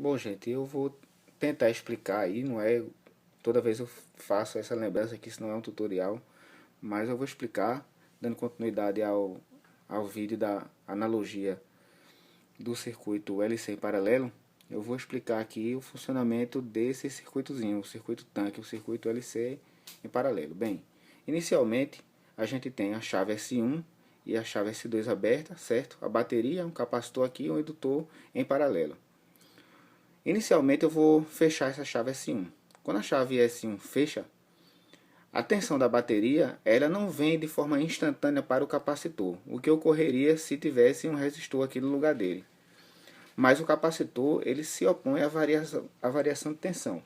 Bom, gente, eu vou tentar explicar aí, não é? Toda vez eu faço essa lembrança que isso não é um tutorial, mas eu vou explicar, dando continuidade ao vídeo da analogia do circuito LC em paralelo. Eu vou explicar aqui o funcionamento desse circuitozinho, o circuito tanque, o circuito LC em paralelo. Bem, inicialmente a gente tem a chave S1 e a chave S2 aberta, certo? A bateria, um capacitor aqui e um indutor em paralelo. Inicialmente eu vou fechar essa chave S1. Quando a chave S1 fecha, a tensão da bateria ela não vem de forma instantânea para o capacitor, o que ocorreria se tivesse um resistor aqui no lugar dele. Mas o capacitor ele se opõe à variação de tensão,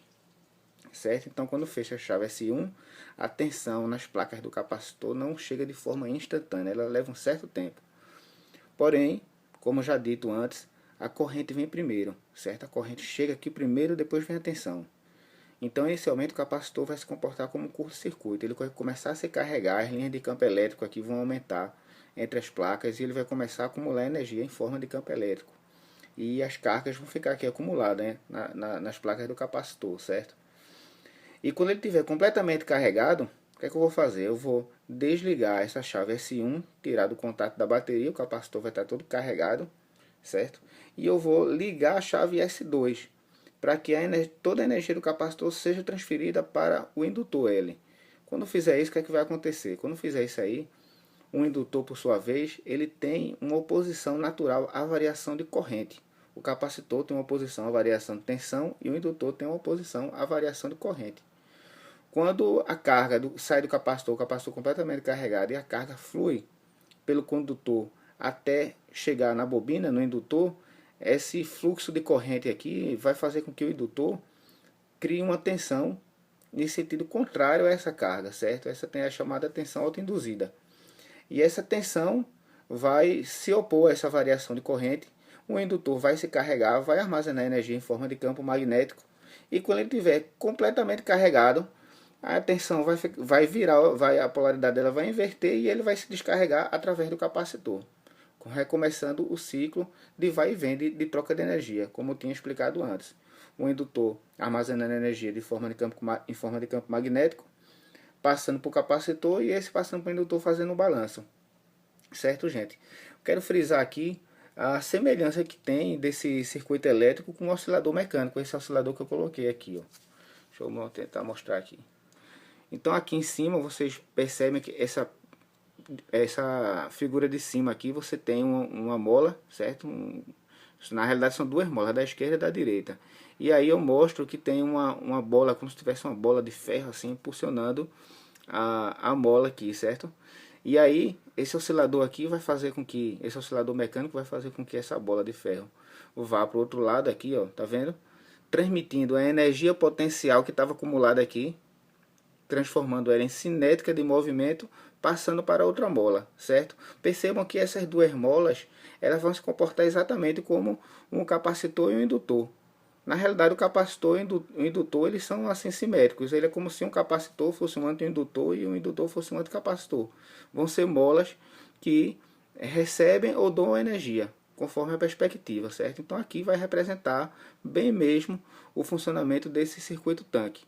certo? Então quando fecha a chave S1, a tensão nas placas do capacitor não chega de forma instantânea, ela leva um certo tempo. Porém, como já dito antes, a corrente vem primeiro, certo? A corrente chega aqui primeiro, depois vem a tensão. Então, inicialmente, o capacitor vai se comportar como um curto-circuito. Ele vai começar a se carregar, as linhas de campo elétrico aqui vão aumentar entre as placas e ele vai começar a acumular energia em forma de campo elétrico. E as cargas vão ficar aqui acumuladas, né, nas placas do capacitor, certo? E quando ele estiver completamente carregado, o que é que eu vou fazer? Eu vou desligar essa chave S1, tirar do contato da bateria, o capacitor vai estar todo carregado, certo? E eu vou ligar a chave S2, para que toda a energia do capacitor seja transferida para o indutor L. Quando fizer isso, o que é que vai acontecer? Quando fizer isso aí, o indutor, por sua vez, ele tem uma oposição natural à variação de corrente. O capacitor tem uma oposição à variação de tensão e o indutor tem uma oposição à variação de corrente. Quando a carga sai do capacitor, o capacitor completamente carregado, e a carga flui pelo condutor até chegar na bobina, no indutor, esse fluxo de corrente aqui vai fazer com que o indutor crie uma tensão em sentido contrário a essa carga, certo? Essa tem a chamada tensão autoinduzida. E essa tensão vai se opor a essa variação de corrente. O indutor vai se carregar, vai armazenar energia em forma de campo magnético. E quando ele estiver completamente carregado, a tensão vai virar, a polaridade dela vai inverter e ele vai se descarregar através do capacitor, recomeçando o ciclo de vai e vem de troca de energia, como eu tinha explicado antes. O indutor armazenando energia em forma de campo magnético, passando para o capacitor e esse passando para o indutor fazendo um balanço. Certo, gente? Quero frisar aqui a semelhança que tem desse circuito elétrico com o oscilador mecânico, esse oscilador que eu coloquei aqui. Ó. Deixa eu tentar mostrar aqui. Então aqui em cima vocês percebem que essa figura de cima aqui você tem uma mola, certo? Na realidade são duas molas, da esquerda e da direita. E aí eu mostro que tem uma bola, como se tivesse uma bola de ferro assim, impulsionando a mola aqui, certo? E aí esse oscilador aqui vai fazer com que, esse oscilador mecânico vai fazer com que essa bola de ferro vá para o outro lado aqui, ó, tá vendo? Transmitindo a energia potencial que estava acumulada aqui, transformando ela em cinética de movimento, passando para outra mola, certo? Percebam que essas duas molas elas vão se comportar exatamente como um capacitor e um indutor. Na realidade, o capacitor e o indutor eles são assim simétricos. Ele é como se um capacitor fosse um anti-indutor e um indutor fosse um anticapacitor. Vão ser molas que recebem ou dão energia, conforme a perspectiva, certo? Então aqui vai representar bem mesmo o funcionamento desse circuito tanque.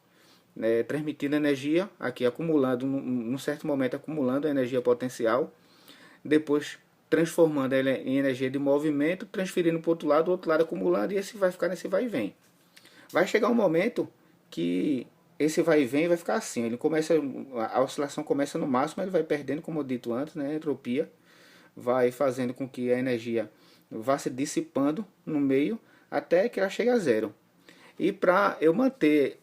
Transmitindo energia, aqui acumulando, num certo momento acumulando a energia potencial, depois transformando ela em energia de movimento, transferindo para o outro lado acumulando, e esse vai ficar nesse vai e vem. Vai chegar um momento que esse vai e vem vai ficar assim, ele começa, a oscilação começa no máximo, ele vai perdendo, como eu dito antes, né, a entropia, vai fazendo com que a energia vá se dissipando no meio, até que ela chegue a zero. E para eu manter,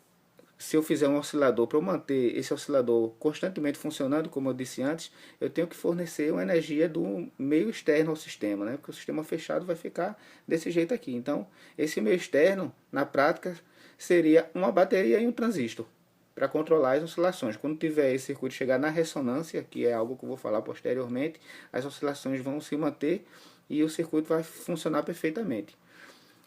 se eu fizer um oscilador, para eu manter esse oscilador constantemente funcionando, como eu disse antes, eu tenho que fornecer uma energia do meio externo ao sistema, né? Porque o sistema fechado vai ficar desse jeito aqui. Então, esse meio externo, na prática, seria uma bateria e um transistor para controlar as oscilações. Quando tiver esse circuito chegar na ressonância, que é algo que eu vou falar posteriormente, as oscilações vão se manter e o circuito vai funcionar perfeitamente.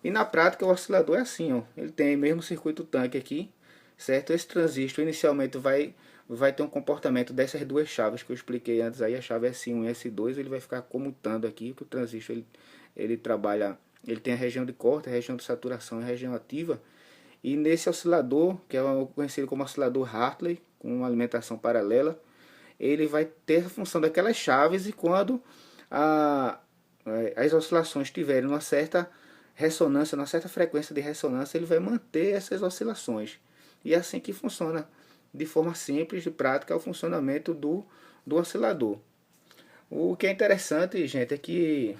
E na prática o oscilador é assim, ó. Ele tem o mesmo circuito tanque aqui, certo? Esse transistor inicialmente vai ter um comportamento dessas duas chaves que eu expliquei antes aí, a chave S1 e S2, ele vai ficar comutando aqui, que o transistor ele trabalha Ele tem a região de corte, a região de saturação e a região ativa. E nesse oscilador, que é conhecido como oscilador Hartley, com uma alimentação paralela, ele vai ter a função daquelas chaves, e quando a, as oscilações estiverem numa certa ressonância, numa certa frequência de ressonância, ele vai manter essas oscilações. E é assim que funciona, de forma simples e prática, o funcionamento do oscilador. O que é interessante, gente, é que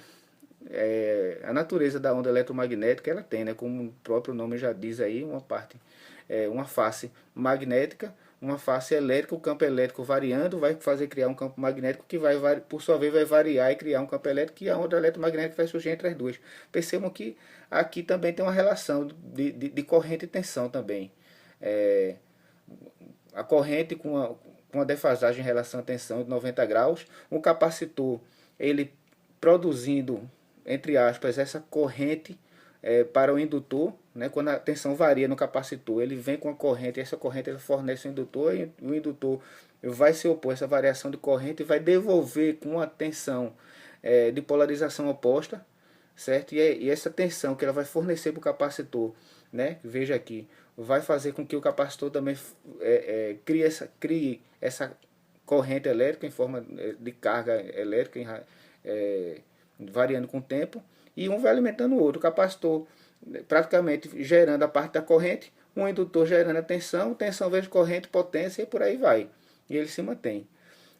a natureza da onda eletromagnética ela tem, né, como o próprio nome já diz aí, uma parte, uma face magnética, uma face elétrica. O campo elétrico variando vai fazer criar um campo magnético que vai, por sua vez, vai variar e criar um campo elétrico, e a onda eletromagnética vai surgir entre as duas. Percebam que aqui também tem uma relação de corrente e tensão também. É, a corrente com a defasagem em relação à tensão de 90 graus, um capacitor ele produzindo, entre aspas, essa corrente para o indutor, né? Quando a tensão varia no capacitor, ele vem com a corrente, e essa corrente ele fornece o indutor, e o indutor vai se opor a essa variação de corrente e vai devolver com a tensão de polarização oposta, certo? E essa tensão que ela vai fornecer para o capacitor, né? Veja aqui, vai fazer com que o capacitor também crie essa corrente elétrica em forma de carga elétrica, variando com o tempo, e um vai alimentando o outro. O capacitor praticamente gerando a parte da corrente, um indutor gerando a tensão, tensão vezes corrente, potência, e por aí vai. E ele se mantém.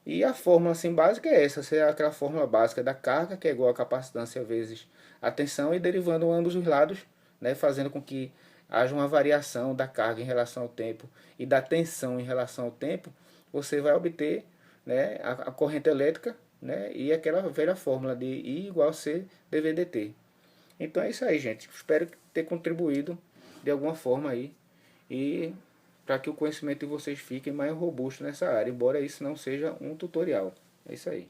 E a fórmula assim, básica é essa, é aquela fórmula básica da carga, que é igual a capacitância vezes a tensão, e derivando ambos os lados, né, fazendo com que haja uma variação da carga em relação ao tempo e da tensão em relação ao tempo, você vai obter, né, a corrente elétrica, né, e aquela velha fórmula de I igual a C dV/dt. Então é isso aí, gente. Espero ter contribuído de alguma forma aí, e para que o conhecimento de vocês fique mais robusto nessa área, embora isso não seja um tutorial. É isso aí.